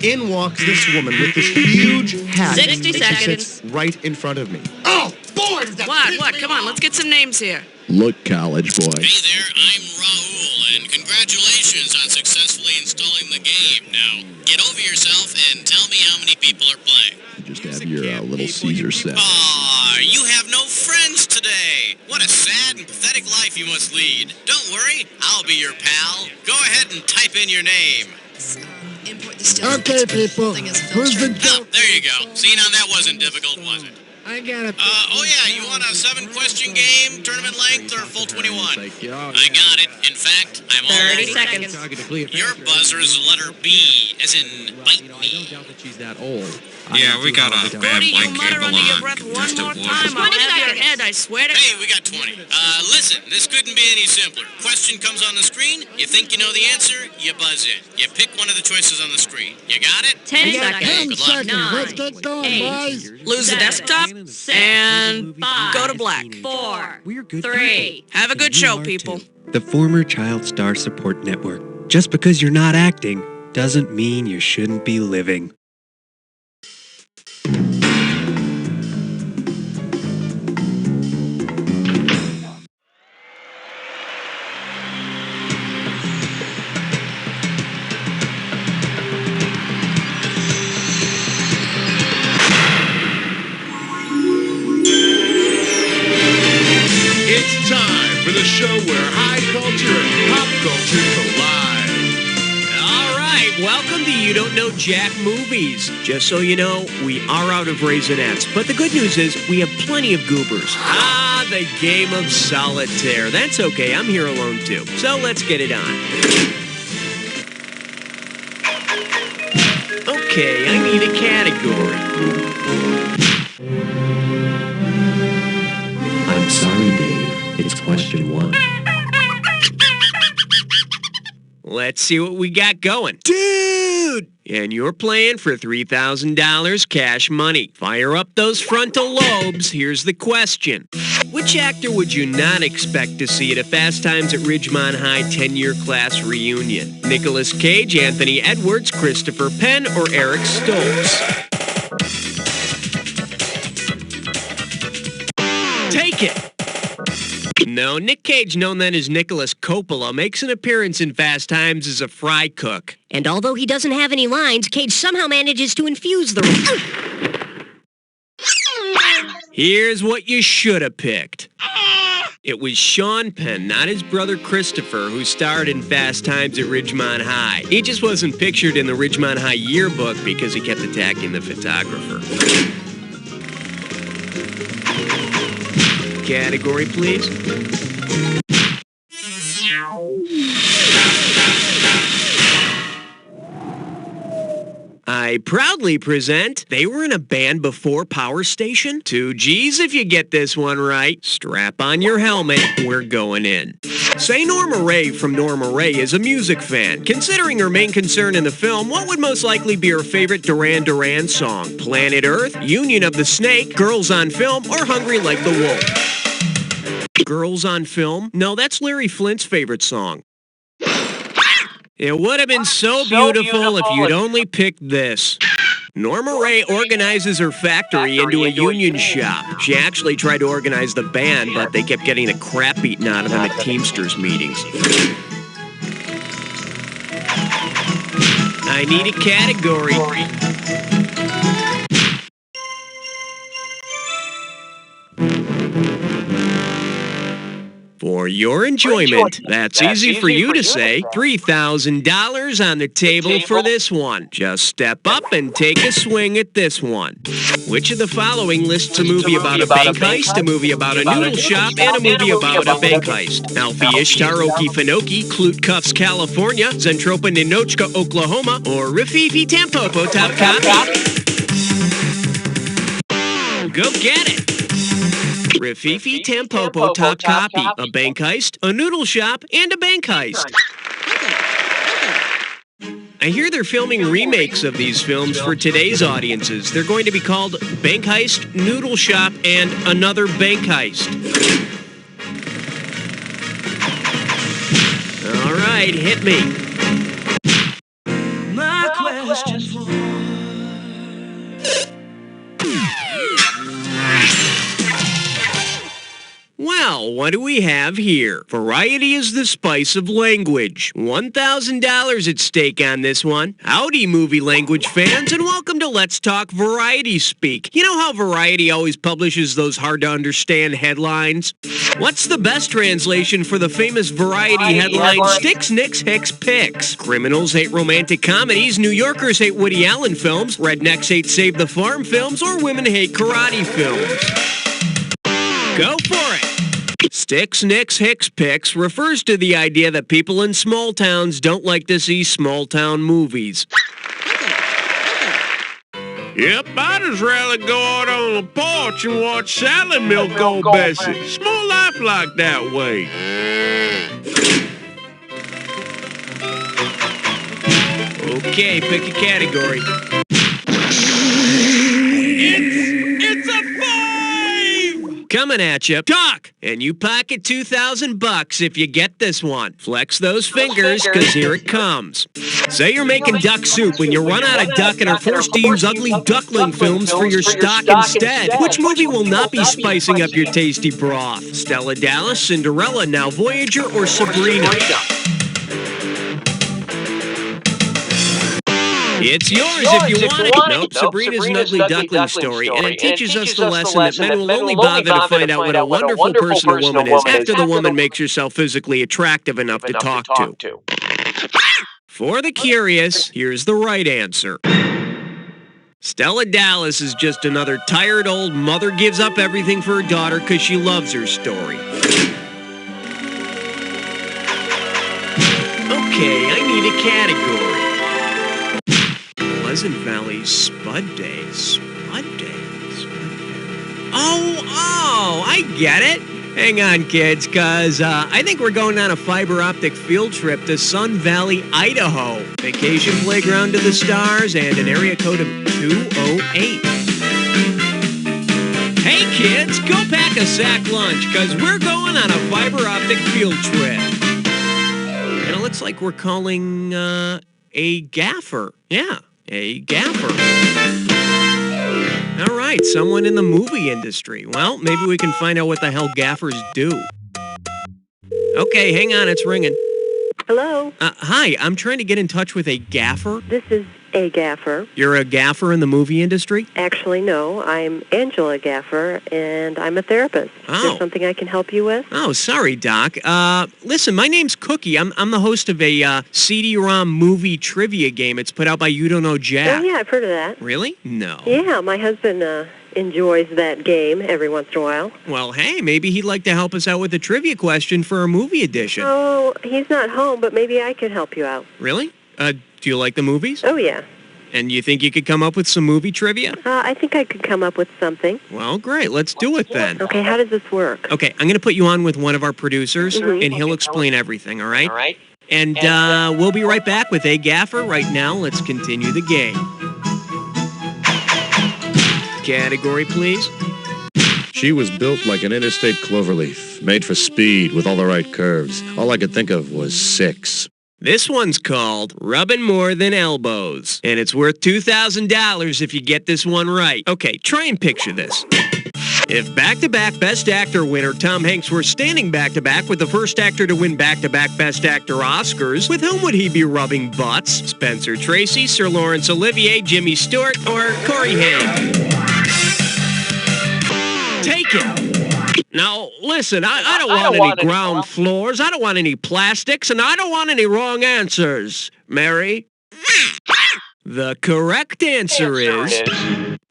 In walks this woman with this huge hat. 60 seconds. Sits right in front of me. Oh, boy! What? Come on, let's get some names here. Look, college boy. Hey there, I'm Raul, and congratulations on successfully installing the game. Now, get over yourself and tell me how many people are playing. You just have your little Caesar set. Aw, you have no friends today. What a sad and pathetic life you must lead. Don't worry, I'll be your pal. Go ahead and type in your name. Okay, people, who's the Oh, there you go. See, now that wasn't difficult, was it? I got it. Oh yeah, you want a 7-question game, tournament length, or full 21? I got it. In fact, I'm 30 almost... seconds. Your buzzer is the letter B, as in bite me. Yeah, we got a bad Cody, you blank mutter cable under your on. breath one Just more avoid time. it. I'll 20 have your seconds. head, I swear to... Hey, we got 20. Listen, this couldn't be any simpler. Question comes on the screen, you think you know the answer, you buzz in. You pick one of the choices on the screen. You got it? 10 10 seconds. Good luck. seconds. Let's get going, boys. Lose the desktop and go to black. 4, 3. Have a good show, people. The former Child Star Support Network. Just because you're not acting doesn't mean you shouldn't be living. It's time for the show where high culture and pop culture collide. All right, welcome to You Don't Know Jack Movies. Just so you know, we are out of Raisinets, but the good news is we have plenty of goobers. Ah, the game of solitaire. That's okay, I'm here alone too. So let's get it on. Okay, I need a category. I'm sorry, Dave. It's question 1. Let's see what we got going. Dude! And you're playing for $3,000 cash money. Fire up those frontal lobes. Here's the question. Which actor would you not expect to see at a Fast Times at Ridgemont High 10-year class reunion? Nicolas Cage, Anthony Edwards, Christopher Penn, or Eric Stoltz? Take it! No, Nick Cage, known then as Nicholas Coppola, makes an appearance in Fast Times as a fry cook. And although he doesn't have any lines, Cage somehow manages to infuse the... Here's what you should have picked. It was Sean Penn, not his brother Christopher, who starred in Fast Times at Ridgemont High. He just wasn't pictured in the Ridgemont High yearbook because he kept attacking the photographer. Category, please. I proudly present, they were in a band before Power Station. 2 G's if you get this one right. Strap on your helmet, we're going in. Say Norma Ray from Norma Ray is a music fan. Considering her main concern in the film, what would most likely be her favorite Duran Duran song? Planet Earth, Union of the Snake, Girls on Film, or Hungry Like the Wolf? Girls on Film? No, that's Larry Flint's favorite song. It would have been so beautiful if you'd only picked this. Norma Ray organizes her factory into a union shop. She actually tried to organize the band, but they kept getting the crap beaten out of them at Teamsters meetings. I need a category. For your enjoyment, that's easy for you to say, $3,000 on the table for this one. Just step up and take a swing at this one. Which of the following lists a movie about a bank heist, a movie about a noodle shop, and a movie about a bank heist? Alfie Ishtar, Okefenokee, Clute Cuffs, California, Zentropa Ninochka, Oklahoma, or Rififi Tampopo Top Copy? Go get it! Rififi Tampopo Top Copy, a bank heist, a noodle shop, and a bank heist. I hear they're filming remakes of these films for today's audiences. They're going to be called Bank Heist, Noodle Shop, and Another Bank Heist. All right, hit me. Well, what do we have here? Variety is the spice of language. $1,000 at stake on this one. Howdy, movie language fans, and welcome to Let's Talk Variety Speak. You know how Variety always publishes those hard-to-understand headlines? What's the best translation for the famous Variety headline, Sticks, Nicks, Hicks, Picks? Criminals hate romantic comedies, New Yorkers hate Woody Allen films, rednecks hate Save the Farm films, or women hate karate films? Go for it! Sticks, Nicks, Hicks, Picks refers to the idea that people in small towns don't like to see small town movies. Yep, I'd just rather go out on the porch and watch salad milk go Bessie. It's more life like that way. Okay, pick a category. It's a 5! Coming at you, Doc! And you pocket $2,000 if you get this one. Flex those fingers, cause here it comes. Say you're making duck soup when you run out of duck and are forced to use ugly duckling films for your stock instead. Which movie will not be spicing up your tasty broth? Stella Dallas, Cinderella, Now Voyager, or Sabrina? It's yours if you want it. Nope, Sabrina's an ugly duckling story, and it teaches us the lesson that men will only bother to find out what a wonderful person a woman is after the woman makes herself physically attractive enough to talk to. For the curious, here's the right answer. Stella Dallas is just another tired old mother gives up everything for her daughter because she loves her story. Okay, I need a category. Pleasant Valley Spud Day. Spud Day. Oh, I get it. Hang on, kids, because I think we're going on a fiber optic field trip to Sun Valley, Idaho. Vacation playground to the stars and an area code of 208. Hey, kids, go pack a sack lunch, because we're going on a fiber optic field trip. And it looks like we're calling a gaffer. Yeah. A gaffer. All right, someone in the movie industry. Well, maybe we can find out what the hell gaffers do. Okay, hang on, it's ringing. Hello? Hi, I'm trying to get in touch with a gaffer. This is a gaffer. You're a gaffer in the movie industry? Actually, no. I'm Angela Gaffer, and I'm a therapist. Oh. Is there something I can help you with? Oh, sorry, Doc. Listen, my name's Cookie. I'm the host of a CD-ROM movie trivia game. It's put out by You Don't Know Jack. Oh, yeah, I've heard of that. Really? No. Yeah, my husband enjoys that game every once in a while. Well, hey, maybe he'd like to help us out with a trivia question for our movie edition. Oh, he's not home, but maybe I could help you out. Really? Do you like the movies? Oh, yeah. And you think you could come up with some movie trivia? I think I could come up with something. Well, great. Let's do it then. Okay, how does this work? Okay, I'm going to put you on with one of our producers, and he'll explain everything, all right? All right. And we'll be right back with A Gaffer. Right now, let's continue the game. Category, please. She was built like an interstate cloverleaf, made for speed with all the right curves. All I could think of was 6. This one's called Rubbin' More Than Elbows, and it's worth $2,000 if you get this one right. Okay, try and picture this. If back-to-back Best Actor winner Tom Hanks were standing back-to-back with the first actor to win back-to-back Best Actor Oscars, with whom would he be rubbing butts? Spencer Tracy, Sir Laurence Olivier, Jimmy Stewart, or Corey Haim? Take it! Now, listen, I don't want any ground floors, I don't want any plastics, and I don't want any wrong answers. Mary? The correct answer is...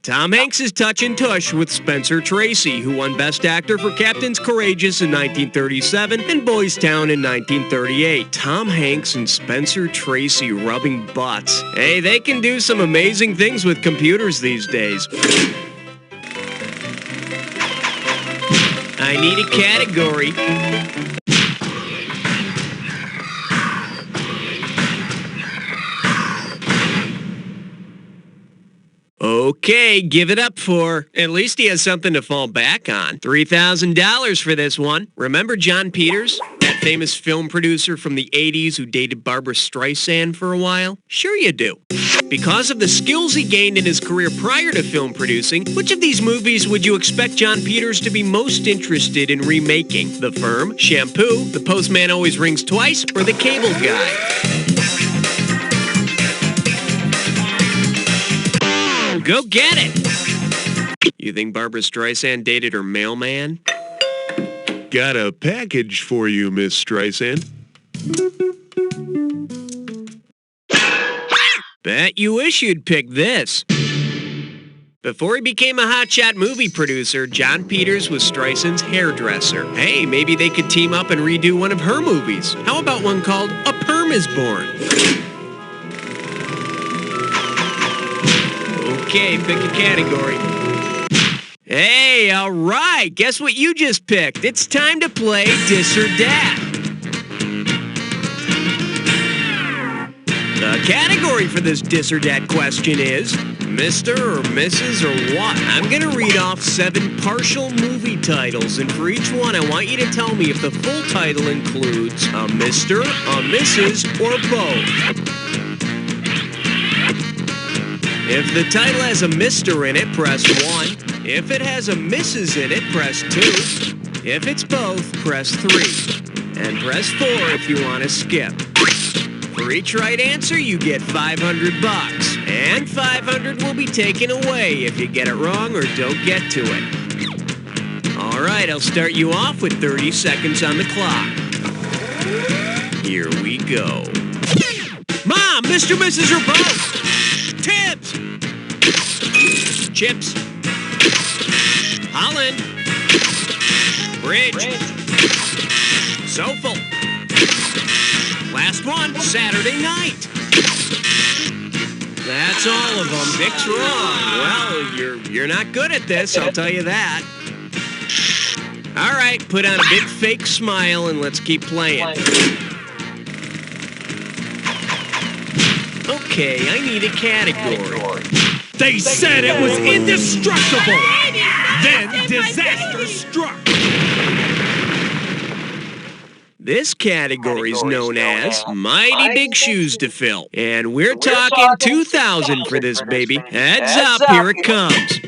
Tom Hanks is touch and tush with Spencer Tracy, who won Best Actor for Captains Courageous in 1937 and Boys Town in 1938. Tom Hanks and Spencer Tracy rubbing butts. Hey, they can do some amazing things with computers these days. I need a category. Okay, give it up for. At least he has something to fall back on. $3,000 for this one. Remember John Peters? That famous film producer from the 80s who dated Barbra Streisand for a while? Sure you do. Because of the skills he gained in his career prior to film producing, which of these movies would you expect John Peters to be most interested in remaking? The Firm, Shampoo, The Postman Always Rings Twice, or The Cable Guy? Go get it! You think Barbra Streisand dated her mailman? Got a package for you, Miss Streisand. Bet you wish you'd picked this. Before he became a hotshot movie producer, John Peters was Streisand's hairdresser. Hey, maybe they could team up and redo one of her movies. How about one called A Perm is Born? Okay, pick a category. Hey, all right, guess what you just picked? It's time to play Dis or Dat. The category for this Dis or Dat question is Mr. or Mrs. or what? I'm going to read off 7 partial movie titles, and for each one, I want you to tell me if the full title includes a Mr., a Mrs., or both. If the title has a Mr. in it, press 1. If it has a Mrs. in it, press 2. If it's both, press 3. And press 4 if you want to skip. For each right answer, you get $500. And $500 will be taken away if you get it wrong or don't get to it. All right, I'll start you off with 30 seconds on the clock. Here we go. Mom, Mr., Mrs., or both? Tips! Chips. Holland. Bridge. Sofel. Last one, Saturday night. That's all of them. Vic's wrong. Well, you're not good at this, I'll tell you that. All right, put on a big fake smile and let's keep playing. Okay, I need a category. They said it was indestructible. Then disaster struck. This category is known as Mighty Big Shoes to Fill. And we're talking 2,000 for this baby. Heads up, here it comes.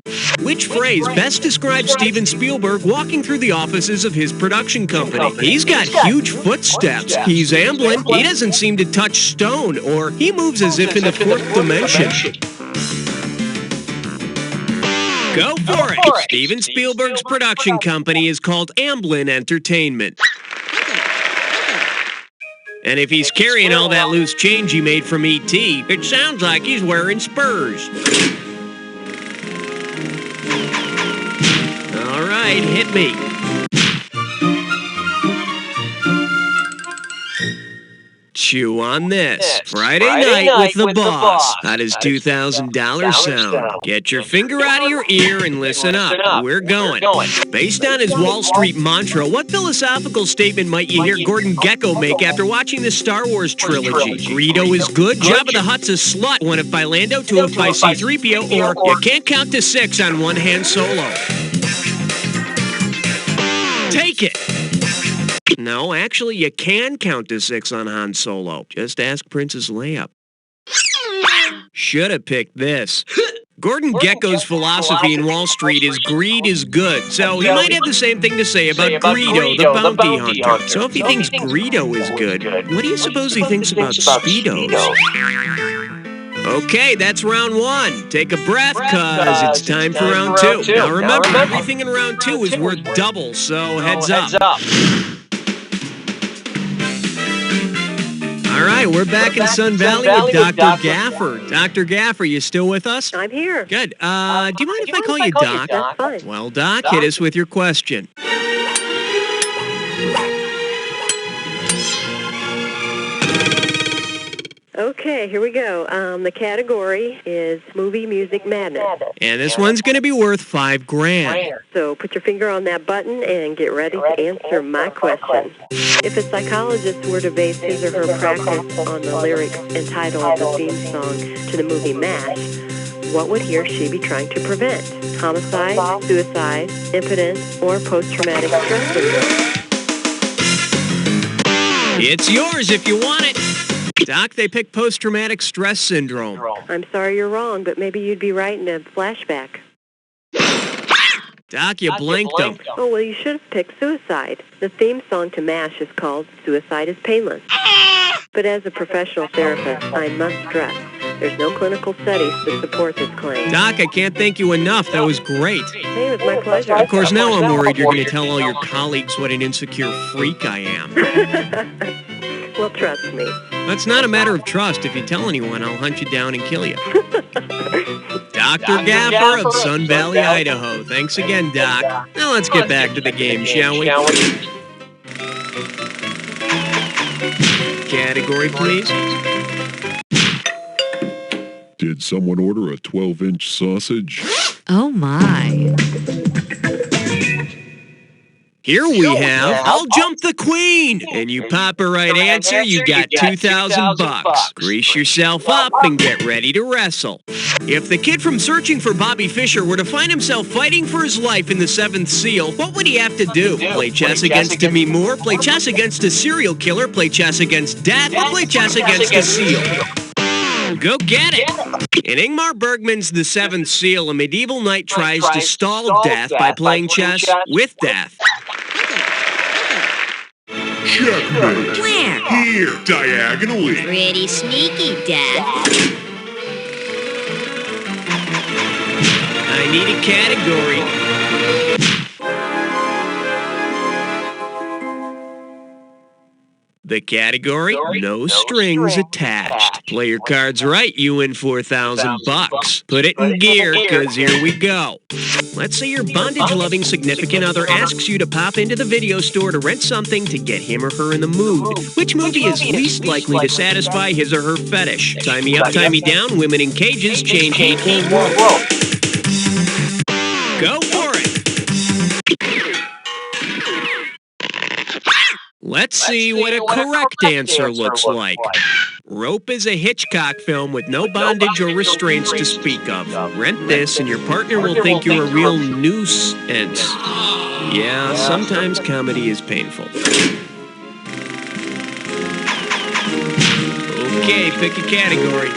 Which phrase best describes Steven Spielberg walking through the offices of his production company? He's got huge footsteps. He's ambling. He doesn't seem to touch stone. Or he moves as if in the 4th dimension. Go for it. Steven Spielberg's production company is called Amblin Entertainment. And if he's carrying all that loose change he made from E.T., it sounds like he's wearing spurs. All right, hit me. Chew on this. Friday night with the boss. How does $2,000 sound? Get your finger out of your ear and listen up. We're going. Based on his Wall Street mantra, what philosophical statement might you hear Gordon Gekko make after watching the Star Wars trilogy? Greedo is good, Jabba the Hutt's a slut, one if by Lando, two if by C-3PO, or you can't count to 6 on one hand solo. Take it. No, actually, you can count to 6 on Han Solo. Just ask Princess Leia. Should have picked this. Gordon Gekko's philosophy in Wall Street is greed is good, so he might have the same thing to say about Greedo, the bounty hunter. So if he thinks Greedo is good, what do you suppose he thinks about Speedos? Okay, that's round 1. Take a breath, cause it's time for round 2. Now remember, everything in round 2 is worth double, so heads up. All right, we're back in Sun Valley with Dr. Gaffer. Dr. Gaffer, you still with us? I'm here. Good. Do you mind if I call you Doc? That's fine. Well, Doc, hit us with your question. Okay, here we go. The category is Movie Music Madness. And this one's going to be worth $5,000. So put your finger on that button and get ready to answer my question. If a psychologist were to base his or her practice on the lyrics and title of the theme song to the movie MASH, what would he or she be trying to prevent? Homicide, suicide, impotence, or post-traumatic stress syndrome? It's yours if you want it. Doc, they picked post-traumatic stress syndrome. I'm sorry you're wrong, but maybe you'd be right in a flashback. Doc, you blanked them. Oh, well, you should have picked suicide. The theme song to MASH is called Suicide is Painless. But as a professional therapist, I must stress, there's no clinical studies to support this claim. Doc, I can't thank you enough. That was great. Hey, it was my pleasure. Of course, now I'm worried you're going to tell all your colleagues what an insecure freak I am. Well, trust me. That's not a matter of trust. If you tell anyone, I'll hunt you down and kill you. Dr. Gaffer of Sun Valley, Idaho. Thanks again, Doc. Now let's get back to the game, shall we? Category, please. Did someone order a 12-inch sausage? Oh my. Here we have, I'll jump the queen. And you pop a right answer, you got 2,000 bucks. Grease yourself up and get ready to wrestle. If the kid from Searching for Bobby Fischer were to find himself fighting for his life in the Seventh Seal, what would he have to do? Play chess against Demi Moore, play chess against a serial killer, play chess against death, or play chess against a seal? Go get it! In Ingmar Bergman's The Seventh Seal, a medieval knight tries to stall death by playing chess with death. Checkmate. Where? Here, diagonally. Pretty sneaky, Dad. I need a category. The category, no strings attached. Play your cards right, you win 4,000 bucks. Put it in gear, cause here we go. Let's say your bondage-loving significant other asks you to pop into the video store to rent something to get him or her in the mood. Which movie is least likely to satisfy his or her fetish? Tie me up, tie me down, women in cages, chain hate, or rope. Go for it. Let's see what a correct answer looks like. Rope is a Hitchcock film with no bondage or restraints to speak of. Rent this and your partner will think you're a real nuisance. Yeah, sometimes comedy is painful. Okay, pick a category.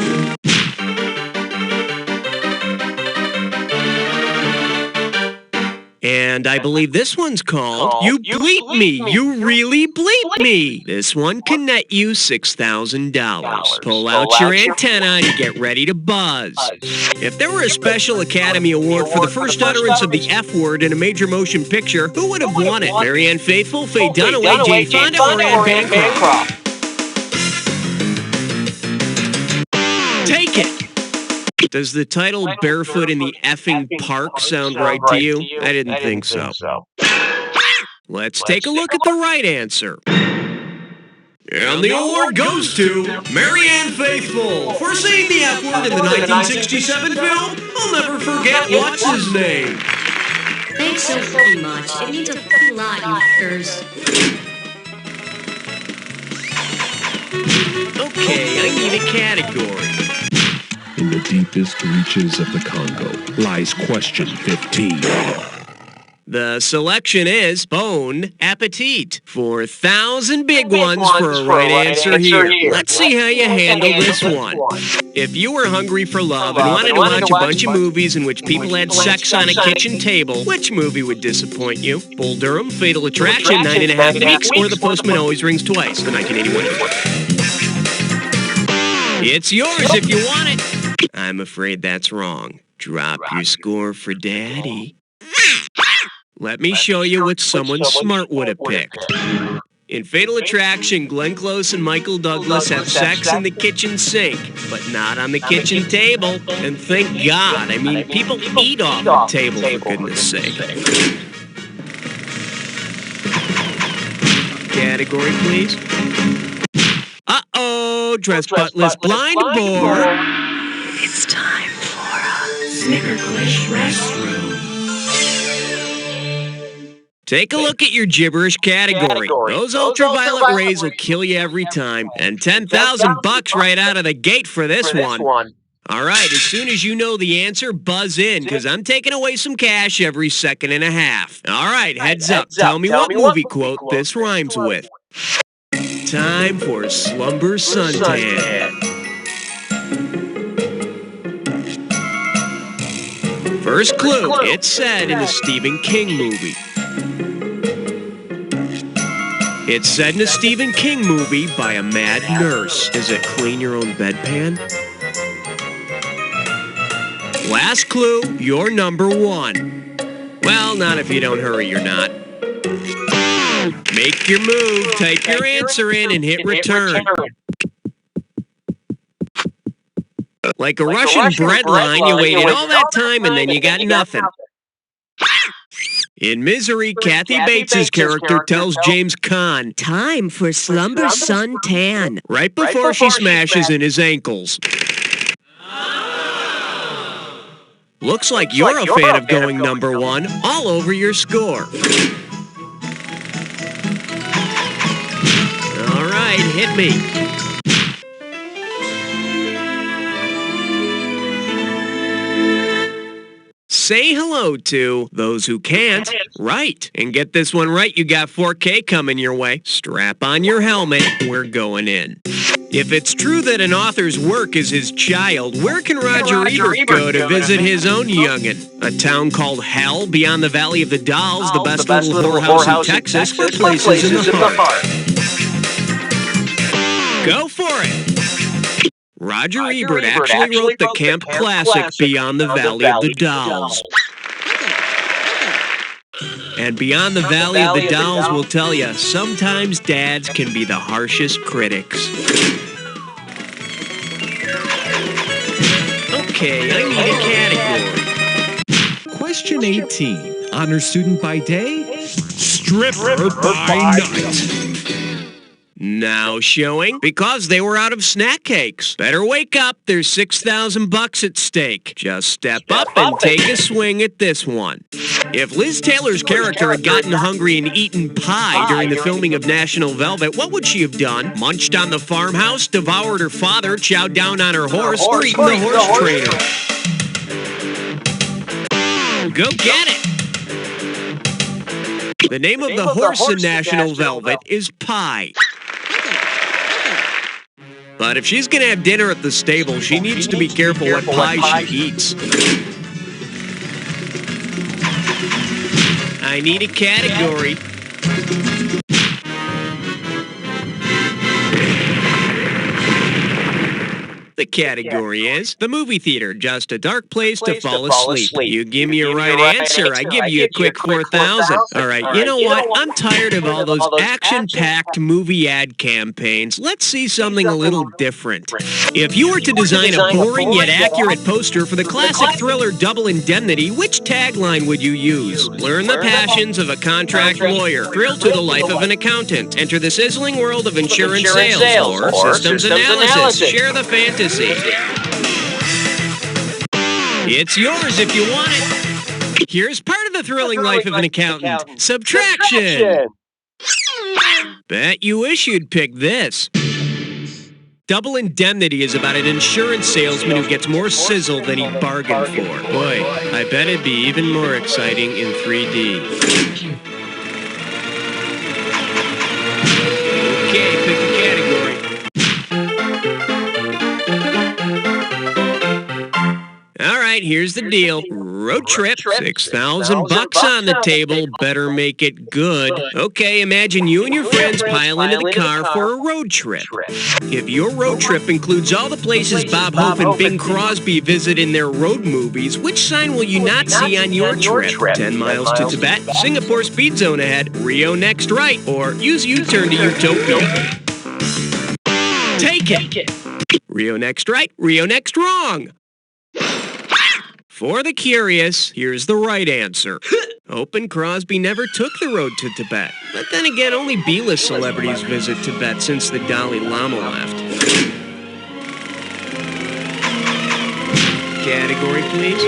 And I believe this one's called You Bleep Me. You really bleep me. This one can net you $6,000. Pull out your antenna and get ready to buzz. If there were a special Academy Award for the first utterance of the F word in a major motion picture, who would have won it? Marianne Faithfull, Faye Dunaway, Jane Fonda, or Anne Bancroft? Take it! Does the title Barefoot in the Effing Park sound right to you? I didn't think so. Let's take a look at the right answer. And the award goes to Marianne Faithfull for saying the F word in the 1967 film I'll Never Forget What's His Name. Thanks so fucking much. It means a fucking lot, you fuckers. Okay, I need a category. In the deepest reaches of the Congo lies question 15. The selection is Bon Appetit. 4,000 big ones for a right answer here. Let's see how you handle this one. If you were hungry for love and wanted to watch a bunch of movies in which people had sex on a kitchen table, which movie would disappoint you? Bull Durham, Fatal Attraction, 9.5 Weeks, or The Postman Always Rings Twice, the 1981. It's yours if you want it. I'm afraid that's wrong. Drop your score for Daddy. Let me show you what someone smart would have picked. In Fatal Attraction, Glenn Close and Michael Douglas have sex in the kitchen sink, but not on the kitchen table. And thank God, I mean, people eat off the table, for goodness sake. Category, please. Uh-oh, dress buttless blind boar. It's time for a Snickerglish restroom. Take a look at your gibberish category. Those ultraviolet rays will kill you every time. And 10,000 bucks right out of the gate for this one. All right, as soon as you know the answer, buzz in, because I'm taking away some cash every second and a half. All right, heads up. Tell me what movie quote this rhymes with. Time for Slumber Suntan. First clue, it's said in a Stephen King movie. It's said in a Stephen King movie by a mad nurse. Is it clean your own bedpan? Last clue, you're number 1. Well, not if you don't hurry, you're not. Make your move, type your answer in, and hit return. Like a Russian bread line, you waited all that time and then you got nothing. In Misery, Kathy Bates' character tells James Caan, Time for Slumber Suntan. right before she smashes in his ankles. Looks like you're a fan of going number 1 all over your score. All right, hit me. Say hello to those who can't. Right. And get this one right, you got 4K coming your way. Strap on your helmet. We're going in. If it's true that an author's work is his child, where can Roger Ebert go to visit his own youngin'? A town called Hell, beyond the Valley of the Dolls, the best little whorehouse in Texas, or places in the heart? Go for it! Roger Ebert actually wrote the camp classic Beyond the Valley of the Dolls. And Beyond the Valley of the Dolls will tell you, sometimes dads can be the harshest critics. Okay, I need a category. Question 18. Honor student by day, stripper by night. Now showing, because they were out of snack cakes. Better wake up, there's $6,000 at stake. Just step up and take a swing at this one. If Liz Taylor's character had gotten hungry and eaten pie during the filming of National Velvet, what would she have done? Munched on the farmhouse, devoured her father, chowed down on her horse, or eaten the horse trainer? Go get it! The name of the horse in National Velvet is Pie. But if she's gonna have dinner at the stable, she needs to be careful what pie she eats. I need a category. The category is the movie theater, just a dark place to fall asleep. You give me a right answer, I give you a quick 4,000. All right, you know what? I'm tired of all those action-packed movie ad campaigns. Let's see something a little different. If you were to design a boring yet accurate poster for the classic thriller Double Indemnity, which tagline would you use? Learn the passions of a contract lawyer. Thrill to the life of an accountant. Enter the sizzling world of insurance sales or systems analysis. Share the fantasy. It's yours if you want it. Here's part of the thrilling life of an accountant. Subtraction. Bet you wish you'd pick this. Double Indemnity is about an insurance salesman who gets more sizzle than he bargained for. Boy, I bet it'd be even more exciting in 3D. Okay, pick a category. All right, here's the deal. Road trip, $6,000 on the table. Better make it good. Okay, imagine you and your friends pile into the car for a road trip. If your road trip includes all the places Bob Hope and Bing Crosby visit in their road movies, which sign will you not see on your trip? 10 miles to Tibet, Singapore speed zone ahead, Rio next right, or use U-turn to Utopia. Take it! Rio next right, Rio next wrong. For the curious, here's the right answer. Hope and Crosby never took the road to Tibet. But then again, only B-list celebrities visit Tibet since the Dalai Lama left. Category, please.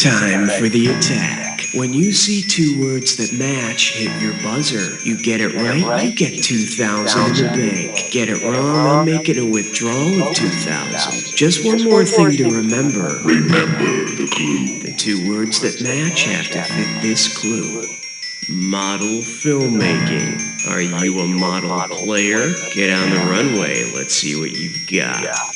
Time for the attack. When you see two words that match, hit your buzzer. You get it right, you get 2,000 in the bank. Get it wrong, I'm making a withdrawal of 2,000. Just one more thing to remember. Remember the clue. The two words that match have to fit this clue. Model filmmaking. Are you a model player? Get on the runway, let's see what you've got.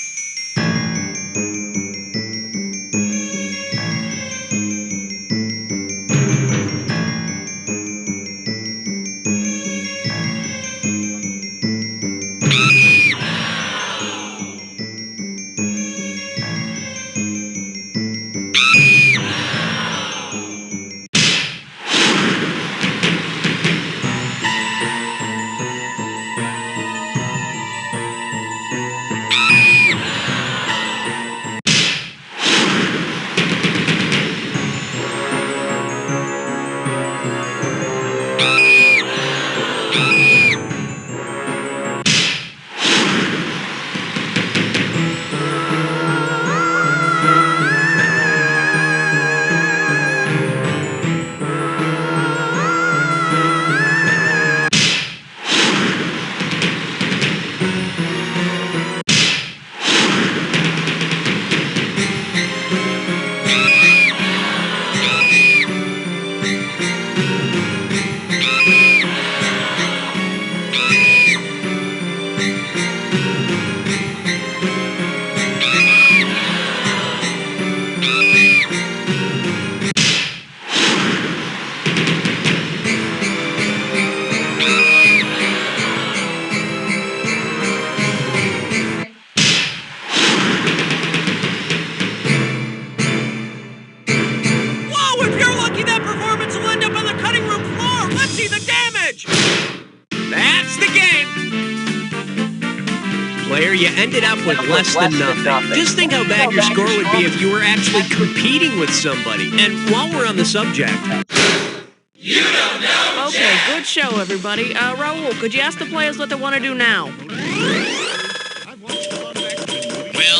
Player, you ended up with less than nothing. Just think how bad your score would be if you were actually competing with somebody. And while we're on the subject... You don't know. Okay, good show, everybody. Raul, could you ask the players what they want to do now? Well,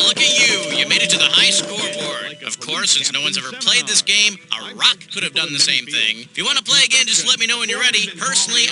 look at you. You made it to the high scoreboard. Of course, since no one's ever played this game, a rock could have done the same thing. If you want to play again, just let me know when you're ready. Personally,